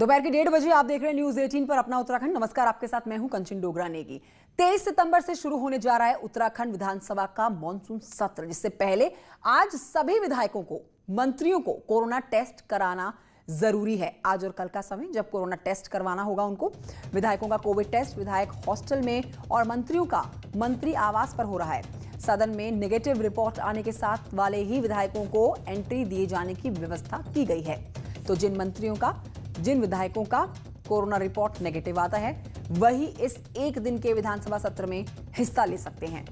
दोपहर के 1:30 बजे आप देख रहे हैं न्यूज 18 पर अपना उत्तराखंड। नमस्कार, आपके साथ मैं हूं कंचन डोगरा नेगी। 23 सितंबर से शुरू होने जा रहा है उत्तराखंड विधानसभा का मॉनसून सत्र, जिससे पहले आज सभी विधायकों को, मंत्रियों को कोरोना टेस्ट कराना जरूरी है। आज और कल का समय जब कोरोना टेस्ट करवाना होगा उनको। विधायकों का कोविड टेस्ट विधायक हॉस्टल में और मंत्रियों का मंत्री आवास पर हो रहा है। सदन में नेगेटिव रिपोर्ट आने के साथ वाले ही विधायकों को एंट्री दिए जाने की व्यवस्था की गई है। तो जिन विधायकों का कोरोना रिपोर्ट नेगेटिव आता है वही इस एक दिन के विधानसभा सत्र में हिस्सा ले सकते हैं।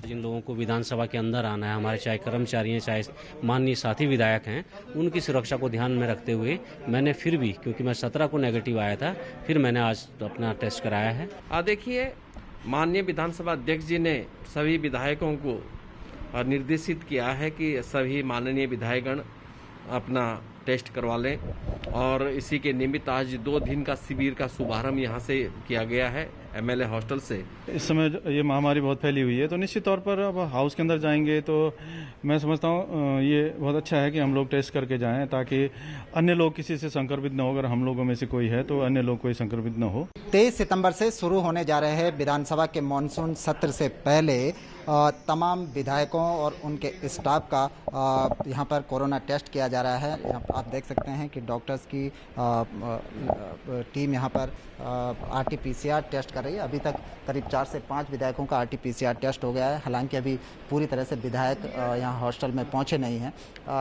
जिन लोगों को विधानसभा के अंदर आना है, हमारे चाहे कर्मचारी हैं, चाहे माननीय साथी विधायक हैं, उनकी सुरक्षा को ध्यान में रखते हुए मैंने फिर भी, क्योंकि मैं 17 को नेगेटिव आया था, फिर मैंने आज अपना टेस्ट कराया है। देखिए, माननीय विधानसभा अध्यक्ष जी ने सभी विधायकों को निर्देशित किया है कि सभी माननीय विधायकगण अपना टेस्ट करवा लें और इसी के निमित्त आज 2 दिन का शिविर का शुभारंभ यहाँ से किया गया है एमएलए हॉस्टल से। इस समय ये महामारी बहुत फैली हुई है, तो निश्चित तौर पर अब हाउस के अंदर जाएंगे तो मैं समझता हूँ ये बहुत अच्छा है कि हम लोग टेस्ट करके जाएं, ताकि अन्य लोग किसी से संक्रमित न हो। अगर हम लोगों में से कोई है तो अन्य लोग कोई संक्रमित न हो। 23 सितंबर से शुरू होने जा रहे हैं विधानसभा के मानसून सत्र से पहले तमाम विधायकों और उनके स्टाफ का यहाँ पर कोरोना टेस्ट किया जा रहा है। यहाँ आप देख सकते हैं कि डॉक्टर्स की टीम यहाँ पर RT-PCR टेस्ट कर रही है। अभी तक करीब 4 से 5 विधायकों का RT-PCR टेस्ट हो गया है। हालांकि अभी पूरी तरह से विधायक यहाँ हॉस्टल में पहुँचे नहीं हैं,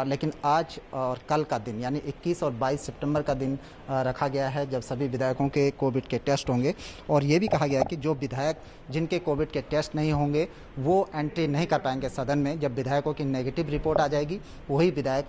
लेकिन आज और कल का दिन यानी 21 और 22 सितंबर का दिन रखा गया है जब सभी विधायकों के कोविड के टेस्ट होंगे। और ये भी कहा गया है कि जो विधायक जिनके कोविड के टेस्ट नहीं होंगे वो एंट्री नहीं कर पाएंगे सदन में। जब विधायकों की नेगेटिव रिपोर्ट आ जाएगी वही विधायक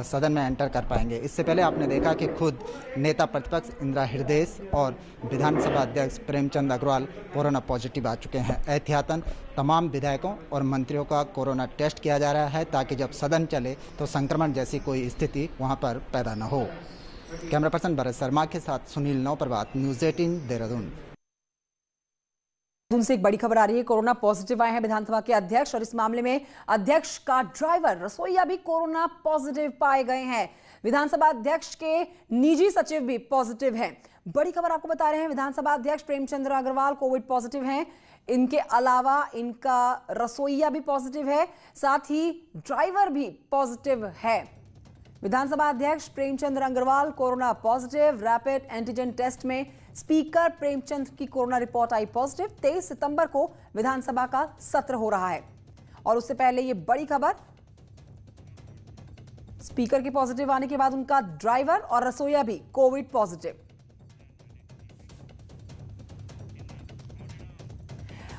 सदन में एंटर कर पाएंगे। इससे पहले आपने देखा कि खुद नेता प्रतिपक्ष इंदिरा हृदय और विधानसभा अध्यक्ष प्रेमचंद अग्रवाल कोरोना पॉजिटिव आ चुके हैं। एहतियातन तमाम विधायकों और मंत्रियों का कोरोना टेस्ट किया जा रहा है, ताकि जब सदन चले तो संक्रमण जैसी कोई स्थिति वहां पर पैदा न हो। कैमरा पर्सन भरत शर्मा के साथ सुनील नौप्रभात, न्यूज 18 देहरादून। से एक बड़ी खबर आ रही है। कोरोना पॉजिटिव आए हैं विधानसभा के अध्यक्ष, और इस मामले में अध्यक्ष का ड्राइवर रसोईया भी कोरोना पॉजिटिव पाए गए हैं। विधानसभा अध्यक्ष के निजी सचिव भी पॉजिटिव हैं। बड़ी खबर आपको बता रहे हैं, विधानसभा अध्यक्ष प्रेमचंद अग्रवाल कोविड पॉजिटिव हैं। इनके अलावा इनका रसोईया भी पॉजिटिव है, साथ ही ड्राइवर भी पॉजिटिव है। विधानसभा अध्यक्ष Premchand Agarwal corona positive. Rapid antigen test में स्पीकर प्रेमचंद की कोरोना रिपोर्ट आई पॉजिटिव। 23 सितंबर को विधानसभा का सत्र हो रहा है, और उससे पहले ये बड़ी खबर, स्पीकर के पॉजिटिव आने के बाद उनका ड्राइवर और रसोईया भी कोविड पॉजिटिव।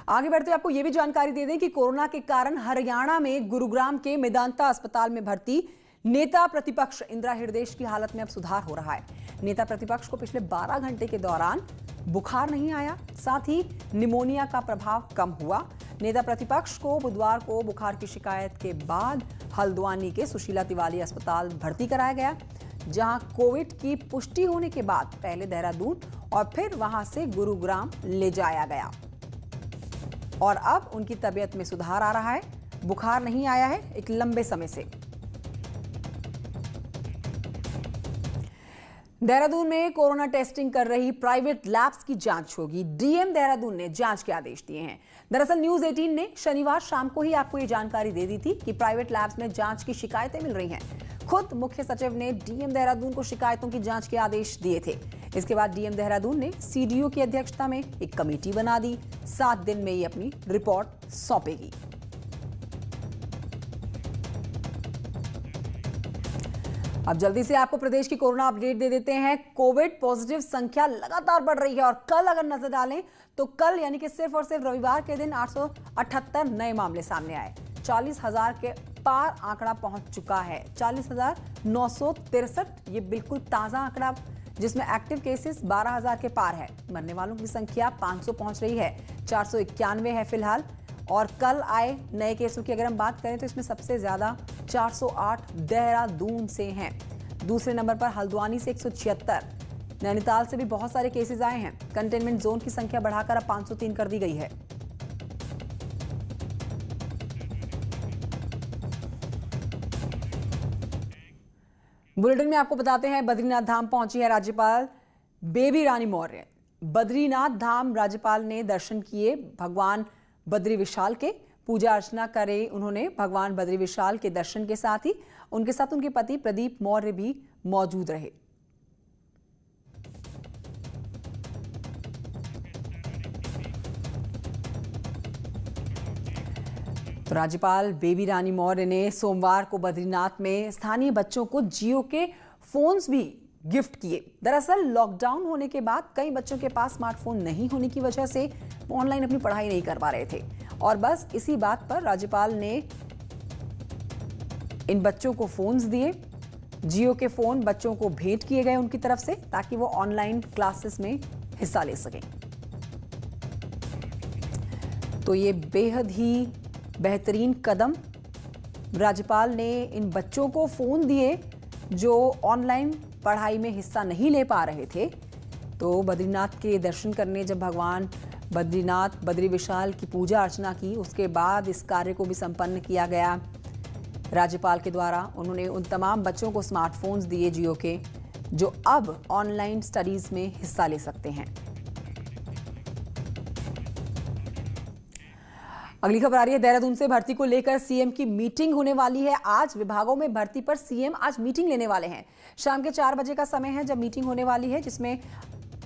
आगे बढ़ते आपको यह भी जानकारी दे दें कि कोरोना के कारण हरियाणा में गुरुग्राम के मेदांता अस्पताल में भर्ती नेता प्रतिपक्ष इंदिरा हृदय की हालत में अब सुधार हो रहा है। नेता प्रतिपक्ष को पिछले 12 घंटे के दौरान बुखार नहीं आया, साथ ही निमोनिया का प्रभाव कम हुआ। नेता प्रतिपक्ष को बुधवार को बुखार की शिकायत के बाद हल्द्वानी के सुशीला तिवारी अस्पताल भर्ती कराया गया, जहां कोविड की पुष्टि होने के बाद पहले देहरादून और फिर वहां से गुरुग्राम ले जाया गया, और अब उनकी तबीयत में सुधार आ रहा है। बुखार नहीं आया है एक लंबे समय से। देहरादून में कोरोना टेस्टिंग कर रही प्राइवेट लैब्स की जांच होगी। डीएम देहरादून ने जांच के आदेश दिए हैं। दरअसल न्यूज 18 ने शनिवार शाम को ही आपको ये जानकारी दे दी थी कि प्राइवेट लैब्स में जांच की शिकायतें मिल रही हैं। खुद मुख्य सचिव ने डीएम देहरादून को शिकायतों की जांच के आदेश दिए थे। इसके बाद डीएम देहरादून ने सीडीओ की अध्यक्षता में एक कमेटी बना दी। 7 दिन में ये अपनी रिपोर्ट सौंपेगी। अब जल्दी से आपको प्रदेश की कोरोना अपडेट दे देते हैं। कोविड पॉजिटिव संख्या लगातार बढ़ रही है, और कल अगर नजर डालें तो कल यानी कि सिर्फ और सिर्फ रविवार के दिन 878 नए मामले सामने आए। 40,000 के पार आंकड़ा पहुंच चुका है। 40,963 ये बिल्कुल ताजा आंकड़ा, जिसमें एक्टिव केसेस 12,000 के पार है। मरने वालों की संख्या 500 पहुंच रही है। 491 है फिलहाल। और कल आए नए केसों की अगर हम बात करें तो इसमें सबसे ज्यादा 408 देहरादून से हैं। दूसरे नंबर पर हल्द्वानी से 176, नैनीताल से भी बहुत सारे केसेस आए हैं। कंटेनमेंट जोन की संख्या बढ़ाकर अब 503 कर दी गई है। बुलेटिन में आपको बताते हैं बद्रीनाथ धाम पहुंची है राज्यपाल बेबी रानी मौर्य। बद्रीनाथ धाम राज्यपाल ने दर्शन किए भगवान बद्री विशाल के, पूजा अर्चना करे उन्होंने भगवान बद्री विशाल के दर्शन के साथ ही उनके साथ उनके पति प्रदीप मौर्य भी मौजूद रहे। तो राज्यपाल बेबी रानी मौर्य ने सोमवार को बद्रीनाथ में स्थानीय बच्चों को जियो के फोन्स भी गिफ्ट किए। दरअसल लॉकडाउन होने के बाद कई बच्चों के पास स्मार्टफोन नहीं होने की वजह से वो ऑनलाइन अपनी पढ़ाई नहीं कर पा रहे थे और बस इसी बात पर राज्यपाल ने इन बच्चों को फोन्स दिए। जियो के फोन बच्चों को भेंट किए गए उनकी तरफ से ताकि वो ऑनलाइन क्लासेस में हिस्सा ले सकें। तो ये बेहद ही बेहतरीन कदम राज्यपाल ने इन बच्चों को फोन दिए जो ऑनलाइन पढ़ाई में हिस्सा नहीं ले पा रहे थे। तो बद्रीनाथ के दर्शन करने जब भगवान बद्रीनाथ बद्री विशाल की पूजा अर्चना की, उसके बाद इस कार्य को भी संपन्न किया गया राज्यपाल के द्वारा। उन्होंने उन तमाम बच्चों को स्मार्टफोन्स दिए जियो के, जो अब ऑनलाइन स्टडीज में हिस्सा ले सकते हैं। अगली खबर आ रही है देहरादून से। भर्ती को लेकर सीएम की मीटिंग होने वाली है आज। विभागों में भर्ती पर सीएम आज मीटिंग लेने वाले हैं। शाम के 4 बजे का समय है जब मीटिंग होने वाली है, जिसमें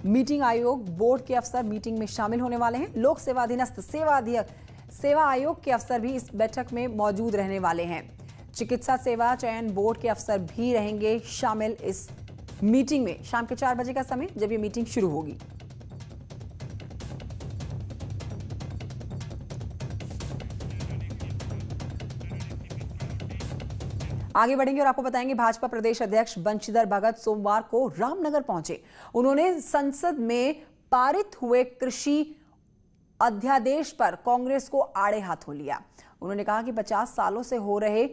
मीटिंग आयोग बोर्ड के अफसर मीटिंग में शामिल होने वाले हैं। लोक सेवाधीनस्थ सेवा आयोग के अफसर भी इस बैठक में मौजूद रहने वाले हैं। चिकित्सा सेवा चयन बोर्ड के अफसर भी रहेंगे शामिल इस मीटिंग में। शाम के 4 बजे का समय जब ये मीटिंग शुरू होगी। आगे बढ़ेंगे और आपको बताएंगे भाजपा प्रदेश अध्यक्ष बंशीधर भगत सोमवार को रामनगर पहुंचे। उन्होंने संसद में पारित हुए कृषि अध्यादेश पर कांग्रेस को आड़े हाथों लिया। उन्होंने कहा कि 50 सालों से हो रहे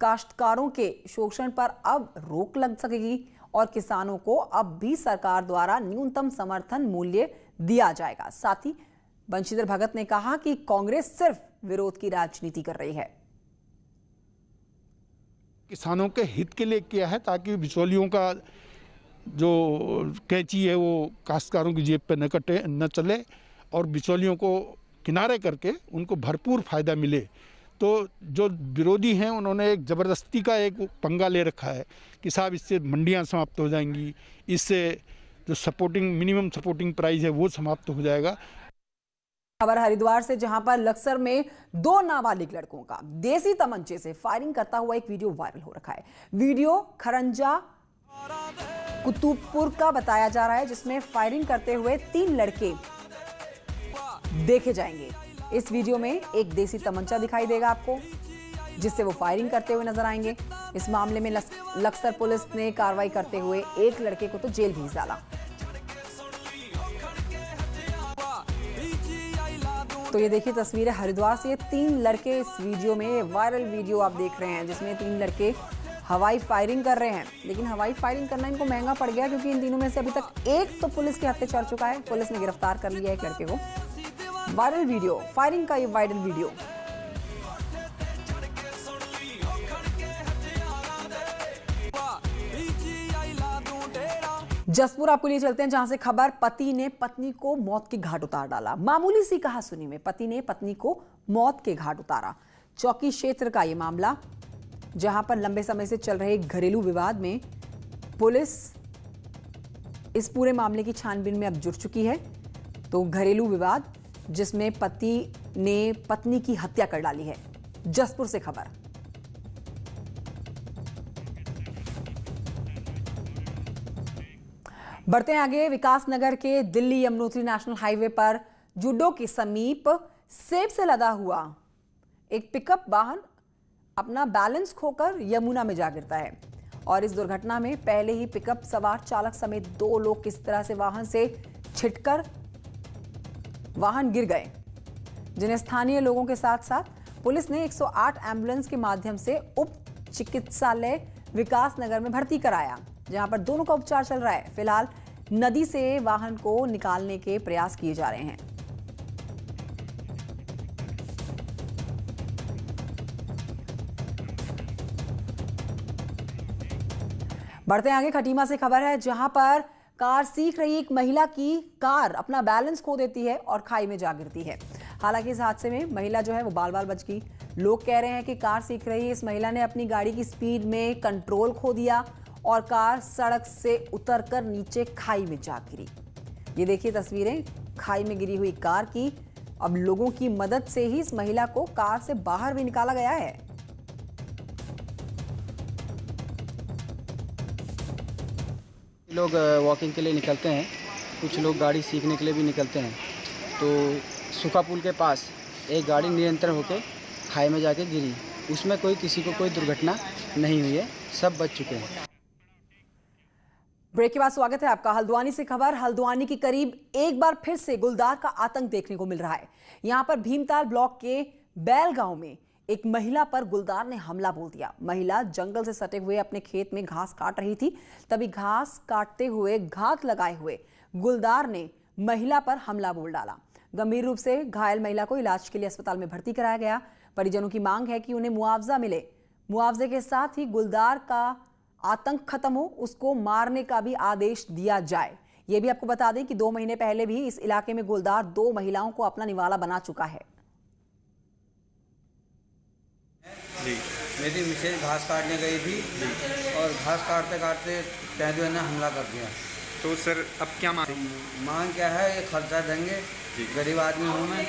काश्तकारों के शोषण पर अब रोक लग सकेगी और किसानों को अब भी सरकार द्वारा न्यूनतम समर्थन मूल्य दिया जाएगा। साथ ही बंशीधर भगत ने कहा कि कांग्रेस सिर्फ विरोध की राजनीति कर रही है। किसानों के हित के लिए किया है ताकि बिचौलियों का जो कैंची है वो काश्तकारों की जेब पे न कटे न चले और बिचौलियों को किनारे करके उनको भरपूर फायदा मिले। तो जो विरोधी हैं उन्होंने एक ज़बरदस्ती का एक पंगा ले रखा है कि साहब इससे मंडियां समाप्त हो जाएंगी, इससे जो मिनिमम सपोर्टिंग प्राइस है वो समाप्त हो जाएगा। खबर हरिद्वार से, जहां पर लक्सर में 2 नाबालिग लड़कों का देसी तमंचे से फायरिंग करता हुआ एक वीडियो वायरल हो रखा है। वीडियो खरंजा कुतुबपुर का बताया जा रहा है, जिसमें फायरिंग करते हुए 3 लड़के देखे जाएंगे। इस वीडियो में एक देसी तमंचा दिखाई देगा आपको, जिससे वो फायरिंग करते हुए नजर आएंगे। इस मामले में लक्सर पुलिस ने कार्रवाई करते हुए एक लड़के को तो जेल भेज डाला। तो ये देखिए तस्वीरें हरिद्वार से। 3 लड़के इस वीडियो में, वायरल वीडियो आप देख रहे हैं, जिसमें 3 लड़के हवाई फायरिंग कर रहे हैं। लेकिन हवाई फायरिंग करना इनको महंगा पड़ गया, क्योंकि इन तीनों में से अभी तक एक तो पुलिस के हत्थे चढ़ चुका है। पुलिस ने गिरफ्तार कर लिया एक लड़के को। वायरल वीडियो, फायरिंग का ये वायरल वीडियो। जसपुर आपको लिए चलते हैं, जहां से खबर, पति ने पत्नी को मौत के घाट उतार डाला। मामूली सी कहासुनी में पति ने पत्नी को मौत के घाट उतारा। चौकी क्षेत्र का यह मामला, जहां पर लंबे समय से चल रहे घरेलू विवाद में पुलिस इस पूरे मामले की छानबीन में अब जुट चुकी है। तो घरेलू विवाद जिसमें पति ने पत्नी की हत्या कर डाली है। जसपुर से खबर। बढ़ते हैं आगे। विकासनगर के दिल्ली यमुनोत्री नेशनल हाईवे पर जुड्डो के समीप सेब से लदा हुआ एक पिकअप वाहन अपना बैलेंस खोकर यमुना में जा गिरता है और इस दुर्घटना में पहले ही पिकअप सवार चालक समेत 2 लोग किस तरह से वाहन से छिटकर वाहन गिर गए, जिन्हें स्थानीय लोगों के साथ साथ पुलिस ने 108 एम्बुलेंस के माध्यम से उप चिकित्सालय विकासनगर में भर्ती कराया, जहां पर दोनों का उपचार चल रहा है। फिलहाल नदी से वाहन को निकालने के प्रयास किए जा रहे हैं। बढ़ते हैं आगे। खटीमा से खबर है जहां पर कार सीख रही एक महिला की कार अपना बैलेंस खो देती है और खाई में जा गिरती है। हालांकि इस हादसे में महिला जो है वो बाल बाल बच गई। लोग कह रहे हैं कि कार सीख रही इस महिला ने अपनी गाड़ी की स्पीड में कंट्रोल खो दिया और कार सड़क से उतरकर नीचे खाई में जा गिरी। ये देखिए तस्वीरें खाई में गिरी हुई कार की। अब लोगों की मदद से ही इस महिला को कार से बाहर भी निकाला गया है। लोग वॉकिंग के लिए निकलते हैं, कुछ लोग गाड़ी सीखने के लिए भी निकलते हैं। तो सूखा पुल के पास एक गाड़ी नियंत्रण होकर खाई में जाके गिरी। उसमें किसी को कोई दुर्घटना नहीं हुई है, सब बच चुके हैं। ब्रेक के बाद स्वागत है आपका। हल्द्वानी से खबर। हल्द्वानी के करीब एक बार फिर से गुलदार का आतंक देखने को मिल रहा है। यहां पर भीमताल ब्लॉक के बैल गांव में एक महिला पर गुलदार ने हमला बोल दिया। महिला जंगल से सटे हुए अपने खेत में घास काट रही थी, तभी घास काटते हुए घात लगाए हुए गुलदार ने महिला पर हमला बोल डाला। गंभीर रूप से घायल महिला को इलाज के लिए अस्पताल में भर्ती कराया गया। परिजनों की मांग है कि उन्हें मुआवजा मिले। मुआवजे के साथ ही गुलदार का आतंक खत्म हो, उसको मारने का भी आदेश दिया जाए। यह भी आपको बता दें कि 2 महीने पहले भी इस इलाके में गुलदार 2 महिलाओं को अपना निवाला बना चुका है। जी मेरी मिसेज घास काटने गई थी और घास काटते काटते कैदियों ने हमला कर दिया। तो सर अब क्या मांग क्या है? ये खर्चा देंगे, गरीब आदमी हूँ मैं,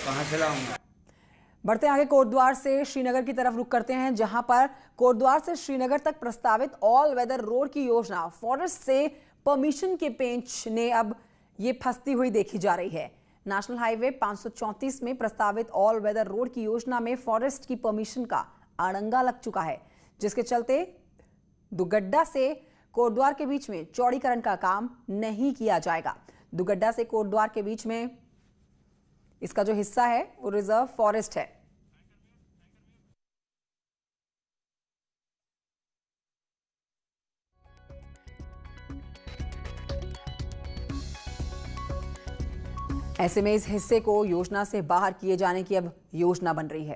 कहाँ से लाऊंगा। बढ़ते आगे कोटद्वार से श्रीनगर की तरफ रुख करते हैं, जहां पर कोटद्वार से श्रीनगर तक प्रस्तावित ऑल वेदर रोड की योजना फॉरेस्ट से परमिशन के पेंच ने अब ये फंसती हुई देखी जा रही है। नेशनल हाईवे 534 में प्रस्तावित ऑल वेदर रोड की योजना में फॉरेस्ट की परमिशन का अड़ंगा लग चुका है, जिसके चलते दुगड्डा से कोटद्वार के बीच में चौड़ीकरण का काम नहीं किया जाएगा। दुगड्डा से कोटद्वार के बीच में इसका जो हिस्सा है वो रिजर्व फॉरेस्ट है। ऐसे में इस हिस्से को योजना से बाहर किए जाने की अब योजना बन रही है।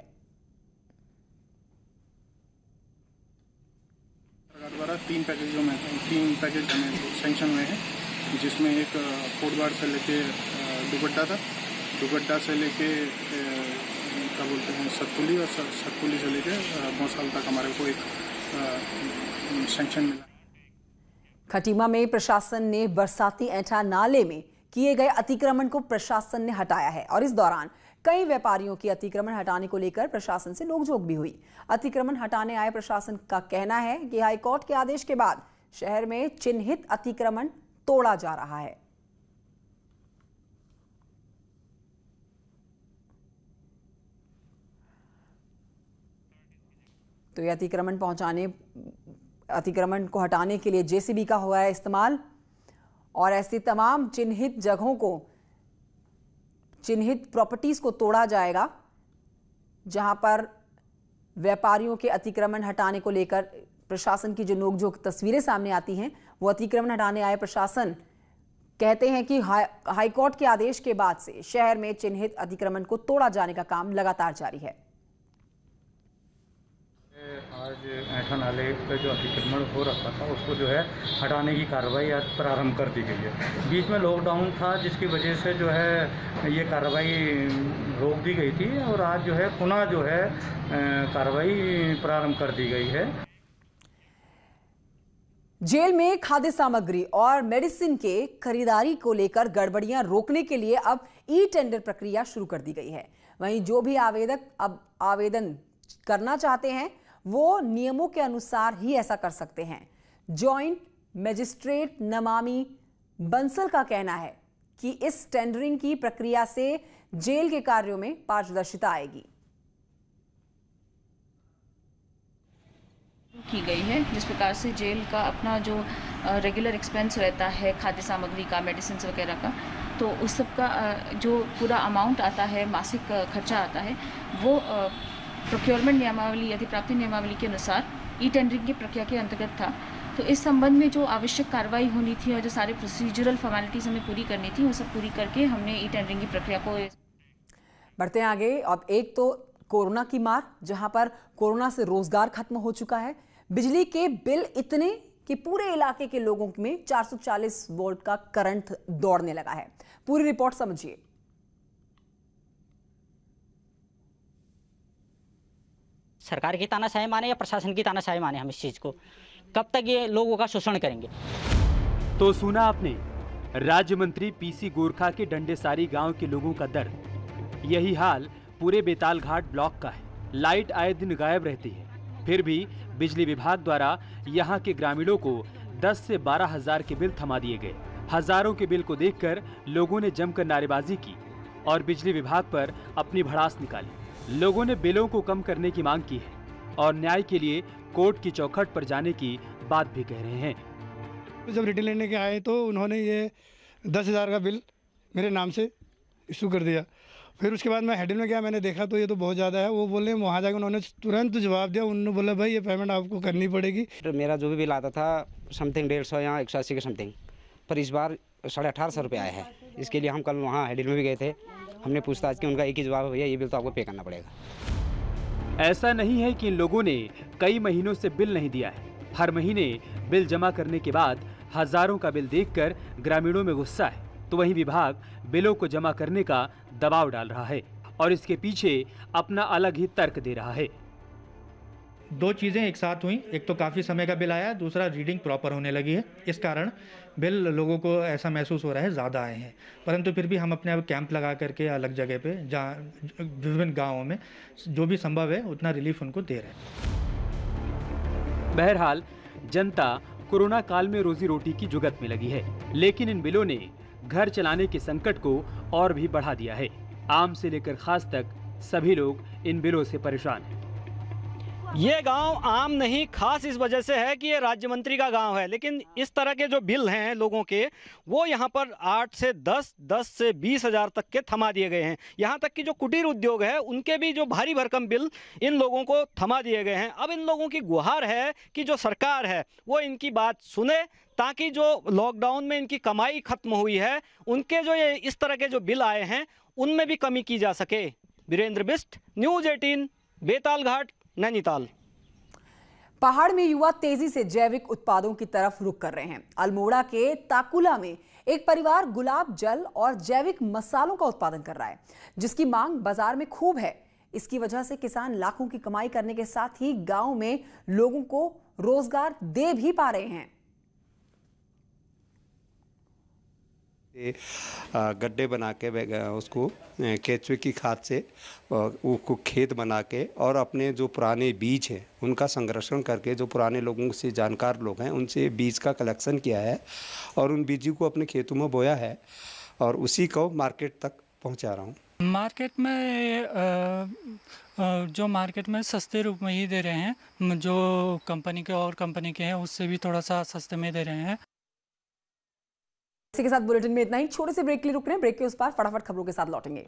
सरकार द्वारा 3 पैकेज हमें सैंक्शन हुए हैं, जिसमें एक कोटद्वार से लेके दुगड्डा तक, दुगड्डा से लेके क्या बोलते हैं सतपुली, और सतपुली से लेके मौसाल तक हमारे को एक सैंक्शन मिला। खटीमा में प्रशासन ने बरसाती ऐंठा नाले में किए गए अतिक्रमण को प्रशासन ने हटाया है और इस दौरान कई व्यापारियों की अतिक्रमण हटाने को लेकर प्रशासन से नोकझोंक भी हुई। अतिक्रमण हटाने आए प्रशासन का कहना है कि हाईकोर्ट के आदेश के बाद शहर में चिन्हित अतिक्रमण तोड़ा जा रहा है। तो ये अतिक्रमण को हटाने के लिए जेसीबी का हुआ है इस्तेमाल और ऐसी तमाम चिन्हित जगहों को, चिन्हित प्रॉपर्टीज को तोड़ा जाएगा, जहां पर व्यापारियों के अतिक्रमण हटाने को लेकर प्रशासन की जो नोकझोंक तस्वीरें सामने आती हैं, वो अतिक्रमण हटाने आए प्रशासन कहते हैं कि हाईकोर्ट के आदेश के बाद से शहर में चिन्हित अतिक्रमण को तोड़ा जाने का काम लगातार जारी है। आज ऐंठा नाले पे जो अतिक्रमण हो रखा था उसको जो है हटाने की कार्रवाई आज प्रारंभ कर दी गई है। बीच में लॉकडाउन था, जिसकी वजह से जो है ये कार्रवाई रोक दी गई थी और आज जो है पुनः जो है कार्रवाई प्रारंभ कर दी गई है। जेल में खाद्य सामग्री और मेडिसिन के खरीदारी को लेकर गड़बड़ियां रोकने के लिए अब ई टेंडर प्रक्रिया शुरू कर दी गई है। वहीं जो भी आवेदक अब आवेदन करना चाहते हैं वो नियमों के अनुसार ही ऐसा कर सकते हैं। जॉइंट मजिस्ट्रेट नमामि बंसल का कहना है कि इस टेंडरिंग की प्रक्रिया से जेल के कार्यों में पारदर्शिता आएगी। की गई है जिस प्रकार से जेल का अपना जो रेगुलर एक्सपेंस रहता है खाद्य सामग्री का, मेडिसिन वगैरह का, तो उस सब का जो पूरा अमाउंट आता है, मासिक खर्चा आता है, वो प्रोक्योरमेंट नियमावली, अधिप्राप्ति नियमावली के अनुसार ई टेंडरिंग की प्रक्रिया के अंतर्गत था। तो इस संबंध में जो आवश्यक कार्रवाई होनी थी और जो सारे प्रोसीजरल फॉर्मेलिटीज हमें पूरी करनी थी, वो सब पूरी करके हमने ई टेंडरिंग की प्रक्रिया को। बढ़ते हैं आगे। अब एक तो कोरोना की मार, जहां पर कोरोना से रोजगार खत्म हो चुका है, बिजली के बिल इतने कि पूरे इलाके के लोगों में 440 वोल्ट का करंट दौड़ने लगा है। पूरी रिपोर्ट समझिए। सरकार की तानाशाही माने या प्रशासन की तानाशाही माने, हम इस चीज को कब तक ये लोगों का शोषण करेंगे? तो सुना आपने राज्य मंत्री पीसी गोरखा के डंडेसारी गांव के लोगों का दर्द। यही हाल पूरे बेताल घाट ब्लॉक का है। लाइट आए दिन गायब रहती है, फिर भी बिजली विभाग द्वारा यहां के ग्रामीणों को 10 से 12 हजार के बिल थमा दिए गए। हजारों के बिल को देखकर लोगों ने जमकर नारेबाजी की और बिजली विभाग पर अपनी भड़ास निकाली। लोगों ने बिलों को कम करने की मांग की है और न्याय के लिए कोर्ट की चौखट पर जाने की बात भी कह रहे हैं। जब रिटर्न लेने के आए तो उन्होंने ये 10,000 का बिल मेरे नाम से इशू कर दिया। फिर उसके बाद मैं हेडिंग में गया, मैंने देखा तो ये तो बहुत ज़्यादा है। वो बोले, वहाँ जाकर उन्होंने तुरंत जवाब दिया। उन्होंने बोला भाई ये पेमेंट आपको करनी पड़ेगी। मेरा जो भी बिल आता था समथिंग 150 या 180 के समथिंग, पर इस बार 1850 रुपये आया है। इसके लिए हम कल वहाँ हेडिंग में भी गए थे। हमने पूछताछ की, उनका एक ही जवाब, भैया ये बिल तो आपको पे करना पड़ेगा। ऐसा नहीं है कि इन लोगों ने कई महीनों से बिल नहीं दिया है। हर महीने बिल जमा करने के बाद हजारों का बिल देखकर ग्रामीणों में गुस्सा है, तो वहीं विभाग बिलों को जमा करने का दबाव डाल रहा है और इसके पीछे अपना अलग ही तर्क दे रहा है। दो चीज़ें एक साथ हुई, एक तो काफ़ी समय का बिल आया, दूसरा रीडिंग प्रॉपर होने लगी है। इस कारण बिल लोगों को ऐसा महसूस हो रहा है ज़्यादा आए हैं, परंतु फिर भी हम अपने अब कैंप लगा करके अलग जगह पे जहाँ विभिन्न गाँवों में जो भी संभव है उतना रिलीफ उनको दे रहे हैं। बहरहाल जनता कोरोना काल में रोजी रोटी की जुगत में लगी है, लेकिन इन बिलों ने घर चलाने के संकट को और भी बढ़ा दिया है। आम से लेकर खास तक सभी लोग इन बिलों से परेशान हैं। ये गांव आम नहीं खास इस वजह से है कि ये राज्य मंत्री का गांव है, लेकिन इस तरह के जो बिल हैं लोगों के, वो यहाँ पर 8 से 10, 10 से 20 हजार तक के थमा दिए गए हैं। यहाँ तक कि जो कुटीर उद्योग है उनके भी जो भारी भरकम बिल इन लोगों को थमा दिए गए हैं। अब इन लोगों की गुहार है कि जो सरकार है वो इनकी बात सुने, ताकि जो लॉकडाउन में इनकी कमाई खत्म हुई है, उनके जो ये इस तरह के जो बिल आए हैं उनमें भी कमी की जा सके। वीरेंद्र बिष्ट, न्यूज़ 18, बेताल घाट, नैनीताल। पहाड़ में युवा तेजी से जैविक उत्पादों की तरफ रुख कर रहे हैं। अल्मोड़ा के ताकुला में एक परिवार गुलाब जल और जैविक मसालों का उत्पादन कर रहा है, जिसकी मांग बाजार में खूब है। इसकी वजह से किसान लाखों की कमाई करने के साथ ही गांव में लोगों को रोजगार दे भी पा रहे हैं। गड्ढे बना के उसको केचुए की खाद से उसको खेत बना के और अपने जो पुराने बीज हैं उनका संरक्षण करके, जो पुराने लोगों से जानकार लोग हैं उनसे बीज का कलेक्शन किया है और उन बीजों को अपने खेतों में बोया है और उसी को मार्केट तक पहुंचा रहा हूं। मार्केट में सस्ते रूप में ही दे रहे हैं, जो कंपनी के और कंपनी के हैं उससे भी थोड़ा सा सस्ते में दे रहे हैं। इसी के साथ बुलेटिन में इतना ही। छोटे से ब्रेक के लिए रुक रहे हैं, ब्रेक के उस पार फटाफट खबरों के साथ लौटेंगे।